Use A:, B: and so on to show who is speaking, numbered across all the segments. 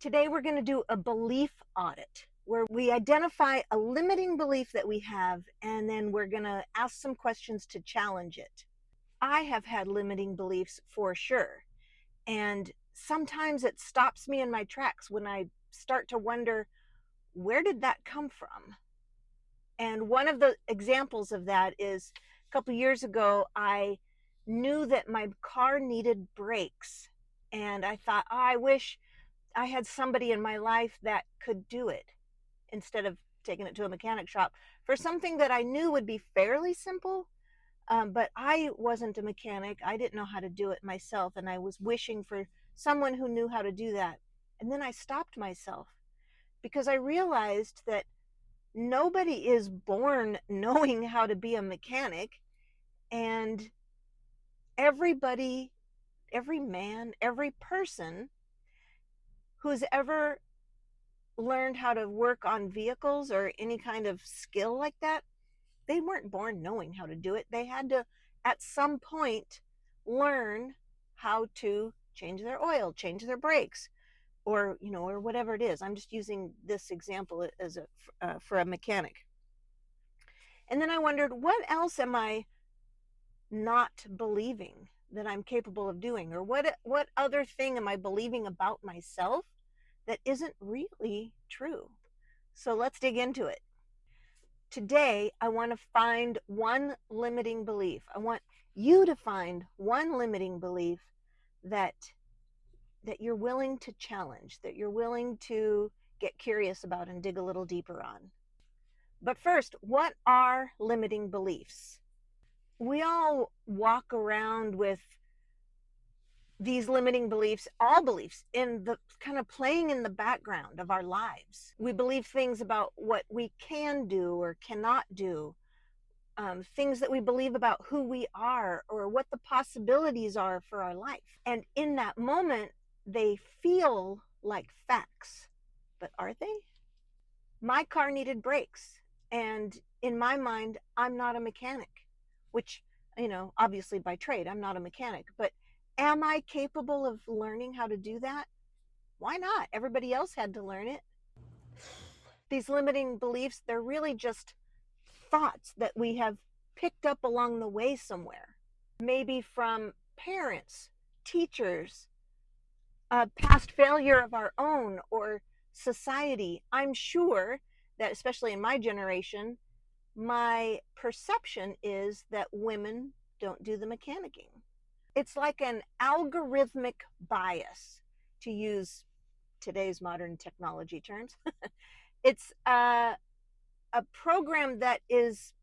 A: Today we're going to do a belief audit where we identify a limiting belief that we have, and then we're going to ask some questions to challenge it. I have had limiting beliefs for sure, and sometimes it stops me in my tracks when I start to wonder, where did that come from? And one of the examples of that is a couple years ago, I knew that my car needed brakes, and I thought, oh, I wish I had somebody in my life that could do it instead of taking it to a mechanic shop for something that I knew would be fairly simple. But I wasn't a mechanic. I didn't know how to do it myself. And I was wishing for someone who knew how to do that. And then I stopped myself because I realized that nobody is born knowing how to be a mechanic. And everybody, every man, every person who's ever learned how to work on vehicles or any kind of skill like that, they weren't born knowing how to do it. They had to, at some point, learn how to change their oil, change their brakes, or or whatever it is. I'm just using this example as for a mechanic. And then I wondered, what else am I not believing that I'm capable of doing, or what other thing am I believing about myself that isn't really true? So let's dig into it. Today, I want to find one limiting belief. I want you to find one limiting belief that you're willing to challenge, that you're willing to get curious about and dig a little deeper on. But first, what are limiting beliefs? We all walk around with these limiting beliefs, all beliefs, in the kind of playing in the background of our lives. We believe things about what we can do or cannot do, things that we believe about who we are or what the possibilities are for our life. And in that moment, they feel like facts, but are they? My car needed brakes, and in my mind, I'm not a mechanic, which, obviously by trade, I'm not a mechanic, but am I capable of learning how to do that? Why not? Everybody else had to learn it. These limiting beliefs, they're really just thoughts that we have picked up along the way somewhere, maybe from parents, teachers, past failure of our own, or society. I'm sure that, especially in my generation, my perception is that women don't do the mechanicking. It's like an algorithmic bias, to use today's modern technology terms. It's a program that it's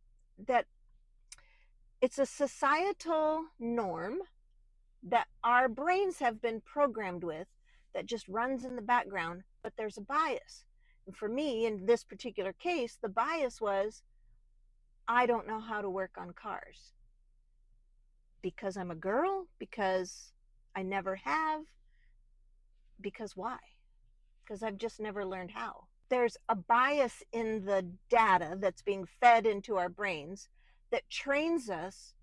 A: a societal norm that our brains have been programmed with, that just runs in the background, but there's a bias. And for me, in this particular case, the bias was, I don't know how to work on cars. Because I'm a girl? Because I never have? Because why? Because I've just never learned how. There's a bias in the data that's being fed into our brains that trains us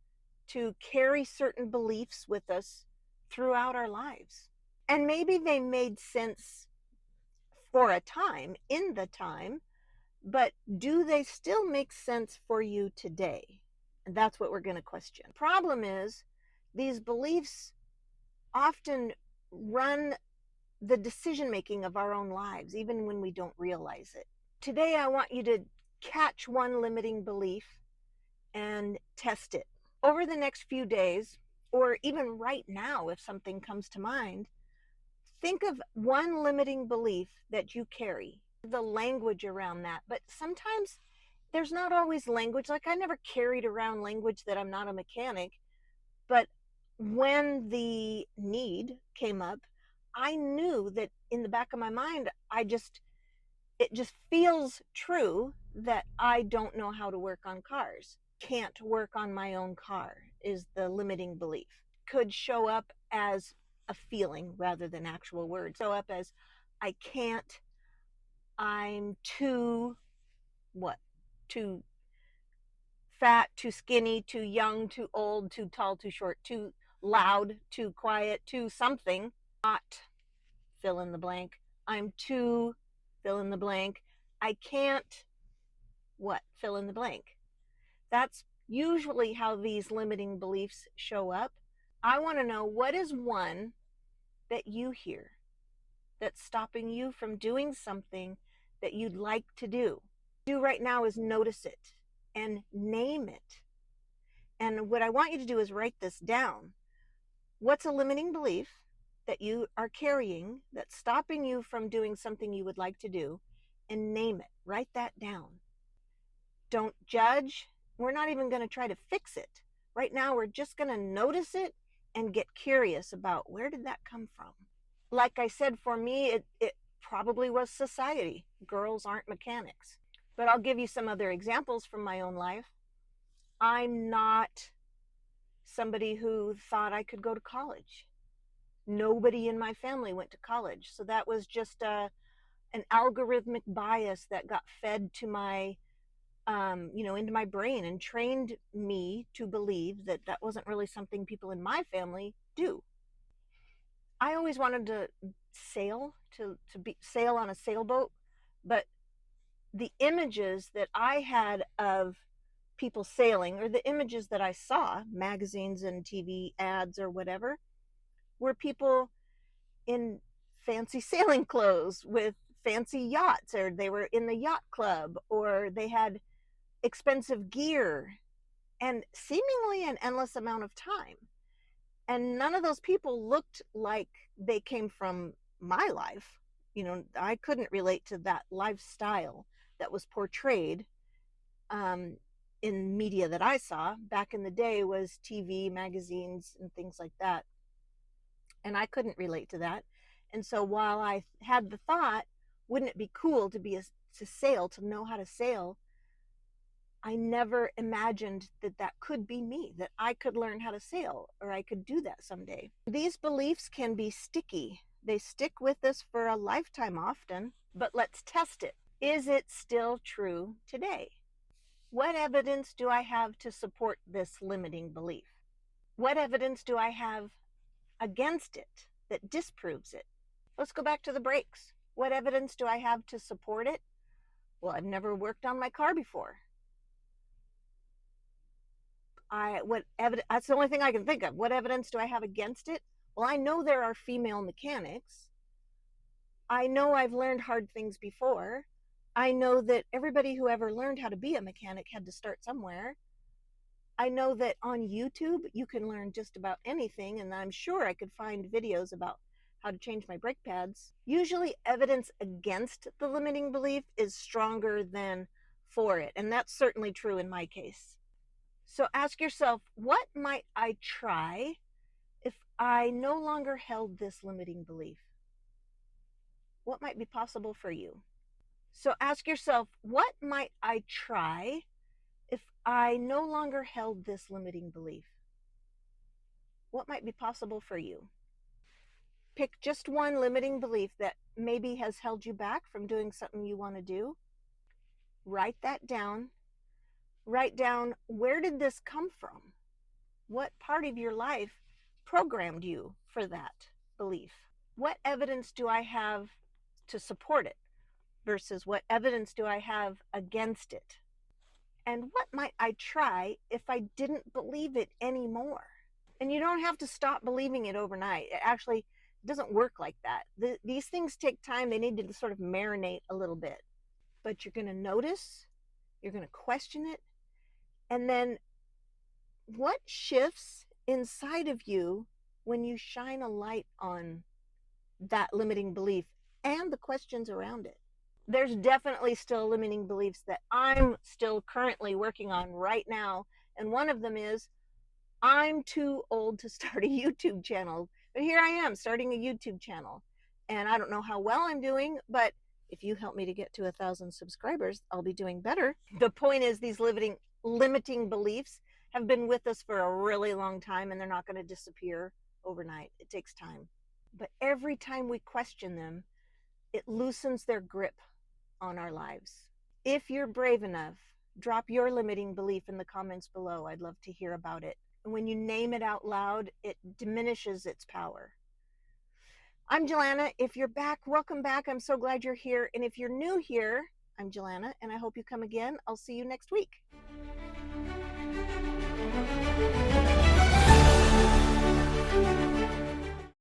A: to carry certain beliefs with us throughout our lives. And maybe they made sense for a time, in the time, but do they still make sense for you today? And that's what we're going to question. Problem is, these beliefs often run the decision making of our own lives, even when we don't realize it. Today, I want you to catch one limiting belief and test it. Over the next few days, or even right now, if something comes to mind, think of one limiting belief that you carry, the language around that. But sometimes there's not always language. Like, I never carried around language that I'm not a mechanic, but when the need came up, I knew that in the back of my mind, it just feels true that I don't know how to work on cars. Can't work on my own car is the limiting belief. Could show up as a feeling rather than actual words. Show up as, I can't, I'm too, what? Too fat, too skinny, too young, too old, too tall, too short, too loud, too quiet, too something. Not fill in the blank. I'm too fill in the blank. I can't what fill in the blank. That's usually how these limiting beliefs show up. I want to know, what is one that you hear that's stopping you from doing something that you'd like to do. Do right now is notice it and name it. And what I want you to do is write this down. What's a limiting belief that you are carrying that's stopping you from doing something you would like to do? And name it. Write that down. Don't judge. We're not even going to try to fix it. Right now, we're just going to notice it and get curious about, where did that come from? Like I said, for me, it probably was society. Girls aren't mechanics. But I'll give you some other examples from my own life. I'm not somebody who thought I could go to college. Nobody in my family went to college. So that was just an algorithmic bias that got fed to my, into my brain and trained me to believe that that wasn't really something people in my family do. I always wanted to sail on a sailboat, but the images that I had of people sailing, or the images that I saw, magazines and TV ads or whatever, were people in fancy sailing clothes with fancy yachts, or they were in the yacht club, or they had expensive gear and seemingly an endless amount of time. And none of those people looked like they came from my life. I couldn't relate to that lifestyle that was portrayed in media that I saw back in the day. Was TV, magazines, and things like that. And I couldn't relate to that. And so while I had the thought, wouldn't it be cool to sail, to know how to sail, I never imagined that that could be me, that I could learn how to sail, or I could do that someday. These beliefs can be sticky. They stick with us for a lifetime often, but let's test it. Is it still true today? What evidence do I have to support this limiting belief? What evidence do I have against it that disproves it? Let's go back to the brakes. What evidence do I have to support it? Well, I've never worked on my car before. That's the only thing I can think of. What evidence do I have against it? Well, I know there are female mechanics. I know I've learned hard things before. I know that everybody who ever learned how to be a mechanic had to start somewhere. I know that on YouTube you can learn just about anything, and I'm sure I could find videos about how to change my brake pads. Usually evidence against the limiting belief is stronger than for it, and that's certainly true in my case. So ask yourself, what might I try if I no longer held this limiting belief? What might be possible for you? So ask yourself, what might I try if I no longer held this limiting belief? What might be possible for you? Pick just one limiting belief that maybe has held you back from doing something you want to do. Write that down. Write down, where did this come from? What part of your life programmed you for that belief? What evidence do I have to support it versus what evidence do I have against it? And what might I try if I didn't believe it anymore? And you don't have to stop believing it overnight. It actually doesn't work like that. These things take time. They need to sort of marinate a little bit. But you're going to notice, you're going to question it, and then what shifts inside of you when you shine a light on that limiting belief and the questions around it? There's definitely still limiting beliefs that I'm still currently working on right now. And one of them is, I'm too old to start a YouTube channel. But here I am starting a YouTube channel. And I don't know how well I'm doing, but if you help me to get to 1,000 subscribers, I'll be doing better. The point is, these limiting beliefs have been with us for a really long time, and they're not going to disappear overnight. It takes time. But every time we question them, it loosens their grip on our lives. If you're brave enough, drop your limiting belief in the comments below. I'd love to hear about it. And when you name it out loud, it diminishes its power. I'm Jelana. If you're back, welcome back. I'm so glad you're here. And if you're new here, I'm Jelana, and I hope you come again. I'll see you next week.